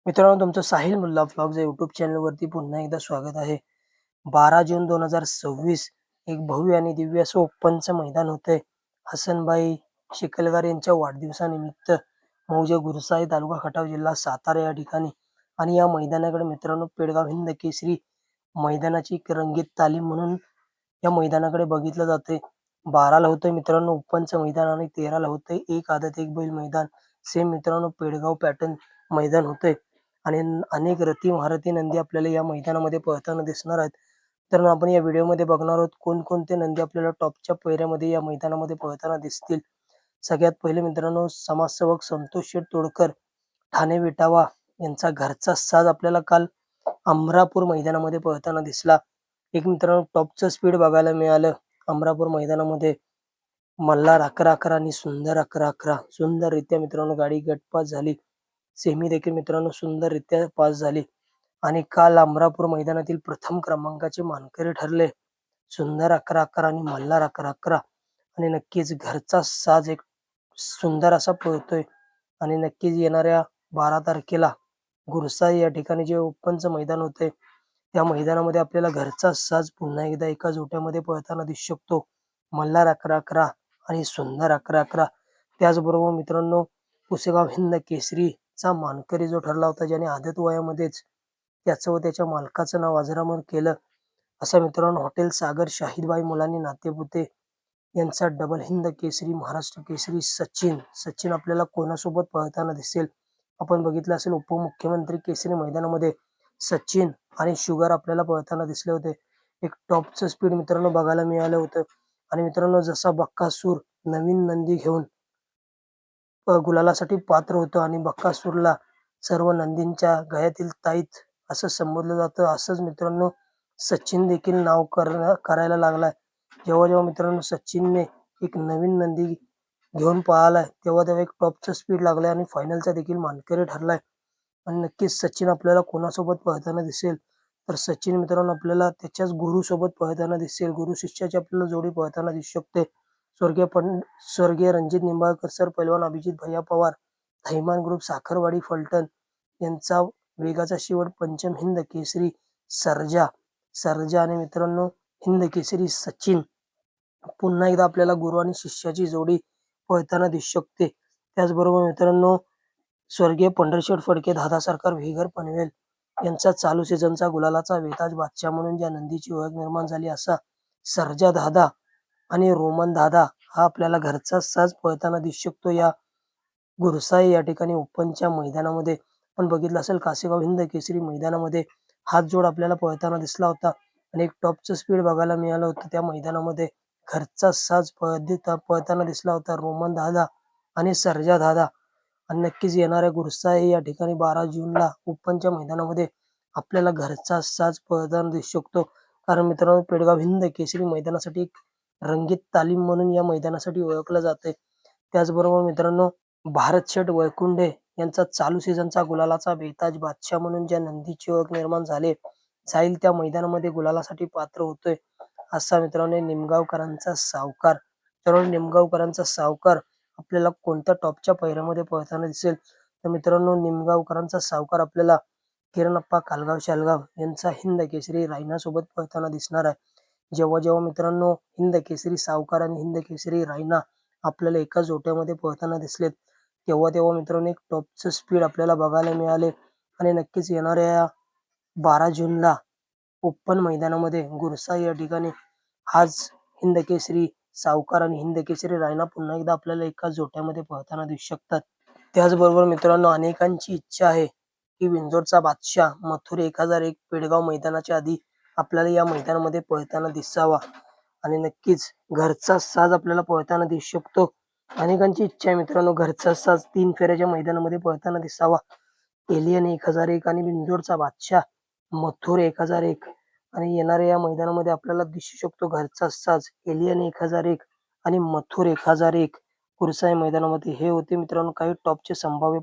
मित्रांनो, तुमचं साहिल मुल्ला व्लॉग्स या यूट्यूब चॅनलवरती पुन्हा एकदा स्वागत आहे. 12 जून 2026 एक भव्य आणि दिव्य असं ओपनचं मैदान होतंय. हसनभाई शिकलगार यांच्या वाढदिवसानिमित्त मौजे गुरसाई तालुका खटाव जिल्हा सातारा या ठिकाणी. आणि या मैदानाकडे मित्रांनो पेडगाव हिंद केसरी मैदानाची एक रंगीत तालीम म्हणून या मैदानाकडे बघितलं जाते. 12ला होतंय मित्रांनो ओपनचं मैदान आणि 13ला होतंय एक आदत एक बैल मैदान. सेम मित्रांनो पेडगाव पॅटर्न मैदान होतंय. आणि अनेक रथी महारथी नंदी आपल्याला या मैदानामध्ये पळताना दिसणार आहेत. तर आपण या व्हिडिओमध्ये बघणार आहोत कोणकोणते नंदी आपल्याला टॉपच्या पैऱ्यामध्ये या मैदानामध्ये पळताना दिसतील. सगळ्यात पहिले मित्रांनो समाजसेवक संतोष शेठ तोडकर ठाणे विटावा यांचा घरचा साज आपल्याला काल अमरापूर मैदानामध्ये पळताना दिसला. एक मित्रांनो टॉपचं स्पीड बघायला मिळालं अमरापूर मैदानामध्ये. मल्हार 11-11 आणि सुंदर 11-11 सुंदररित्या मित्रांनो गाडी गटपास झाली. सेमी देखील मित्रांनो सुंदररित्या पास झाली. आणि काल अमरापूर मैदानातील प्रथम क्रमांकाचे मानकरी ठरले सुंदर 11-11 आणि मल्हार 11-11. आणि नक्कीच घरचा साज एक सुंदर असा पळतोय. आणि नक्कीच येणाऱ्या 12 तारखेला गुरसाई या ठिकाणी जे ओपनचं मैदान होते त्या मैदानामध्ये आपल्याला घरचा साज पुन्हा एकदा एका जोट्यामध्ये पळताना दिसू शकतो. मल्हार 11-11 आणि सुंदर 11-11. त्याचबरोबर मित्रांनो पुसेगाव हिंद केसरीचा मानकरी जो ठरला होता ज्याने आदत वयामध्येच त्याचं व त्याच्या मालकाचं नाव अजरामर केलं असा मित्रांनो हॉटेल सागर शाहिदबाई मुलांनी नातेपुते यांचा डबल हिंद केसरी महाराष्ट्र केसरी सचिन आपल्याला कोणासोबत पळताना दिसेल. आपण बघितलं असेल उपमुख्यमंत्री केसरी मैदानामध्ये सचिन आणि शुगर आपल्याला पळताना दिसले होते. एक टॉपचं स्पीड मित्रांनो बघायला मिळालं होतं. आणि मित्रांनो जसा बक्कासूर नवीन नंदी घेऊन गुलालासाठी पात्र होतो आणि बक्कासूरला सर्व नंदींच्या गळ्यातील ताईत असं संबोधलं जातं, असंच मित्रांनो सचिन देखील नाव करायला लागलाय. जेव्हा मित्रांनो सचिनने एक नवीन नंदी घेऊन पळालाय तेव्हा एक टॉपचं स्पीड लागलाय आणि फायनलचा देखील मानकरी ठरलाय. आणि नक्कीच सचिन आपल्याला कोणासोबत पळताना दिसेल तर सचिन मित्रांनो आपल्याला त्याच्याच गुरु सोबत पळताना दिसेल. गुरु शिष्याची आपल्याला जोडी पळताना दिसू शकते. स्वर्गीय रणजित निंबाळकर सर पैलवान अभिजित भैया पवार थैमान ग्रुप साखरवाडी फलटण यांचा वेगाचा शेवट पंचम हिंद केसरी सर्जा आणि मित्रांनो हिंद केसरी सचिन पुन्हा एकदा आपल्याला गुरु आणि शिष्याची जोडी पळताना दिसू शकते. त्याचबरोबर मित्रांनो स्वर्गीय पंढरशेठ फडके दादा सरकार व्हीगर पनवेल यांचा चालू सीझनचा गुलालाचा वेताज बादशाह म्हणून ज्या नंदीची ओळख निर्माण झाली असा सर्जा दादा आणि रोमन दादा हा आपल्याला घरचा साज पळताना दिसू शकतो या गुरसाई या ठिकाणी ओपनच्या मैदानामध्ये. पण बघितलं असेल कासेगाव हिंद केसरी मैदानामध्ये हात जोड आपल्याला पळताना दिसला होता आणि एक टॉपचं स्पीड बघायला मिळालं होतं. त्या मैदानामध्ये घरचा साज पळताना दिसला होता रोमन दादा आणि सर्जा दादा. आणि नक्कीच येणाऱ्या गुरसाई या ठिकाणी 12 जूनला ओपनच्या मैदानामध्ये आपल्याला घरचा साज पळताना दिसू शकतो. कारण मित्रांनो पेडगाव हिंद केसरी मैदानासाठी एक रंगीत तालीम म्हणून या मैदानासाठी ओळखलं जाते. त्याचबरोबर मित्रांनो भारत शेठ वळकुंडे यांचा चालू सीझनचा गुलालाचा बेताज बादशाह म्हणून ज्या नंदीची ओळख निर्माण जाईल त्या मैदानामध्ये गुलालासाठी पात्र होतोय असा मित्रांनो निमगावकरांचा सावकार. तर निमगावकरांचा सावकार आपल्याला कोणत्या टॉपच्या पैऱ्यामध्ये पळताना दिसेल तर मित्रांनो निमगावकरांचा सावकार आपल्याला किरणप्पा कालगाव शालगाव यांचा हिंद केसरी रायना सोबत पळताना दिसणार आहे. जेव्हा मित्रांनो हिंद केसरी सावकार आणि हिंद केसरी रायना आपल्याला एका जोट्यामध्ये पळताना दिसलेत तेव्हा मित्रांनो एक टॉपचं स्पीड आपल्याला बघायला मिळाले. आणि नक्कीच येणाऱ्या 12 जूनला ओपन मैदानामध्ये गुरसाई या ठिकाणी आज हिंद केसरी सावकार आणि हिंद केसरी रायना पुन्हा एकदा आपल्याला एका जोट्यामध्ये पळताना दिसू शकतात. त्याचबरोबर मित्रांनो अनेकांची इच्छा आहे की विंजोरचा बादशाह मथुर 1001 पेडगाव मैदानाच्या आधी आपल्याला या मैदानामध्ये पळताना दिसावा. आणि नक्कीच घरचा साज आपल्याला पळताना दिसू शकतो. अनेकांची इच्छा आहे मित्रांनो घरचा साज 3 फेऱ्याच्या मैदानामध्ये पळताना दिसावा. एलियन 1001 आणि बिंजोरचा बादशाह मथुर 1001. आणि येणाऱ्या या मैदानामध्ये आपल्याला दिसू शकतो घरचा साज एलियन 1001 आणि मथुर 1001 गुरसाई मैदानामध्ये. हे होते मित्रांनो काही टॉपचे संभाव्य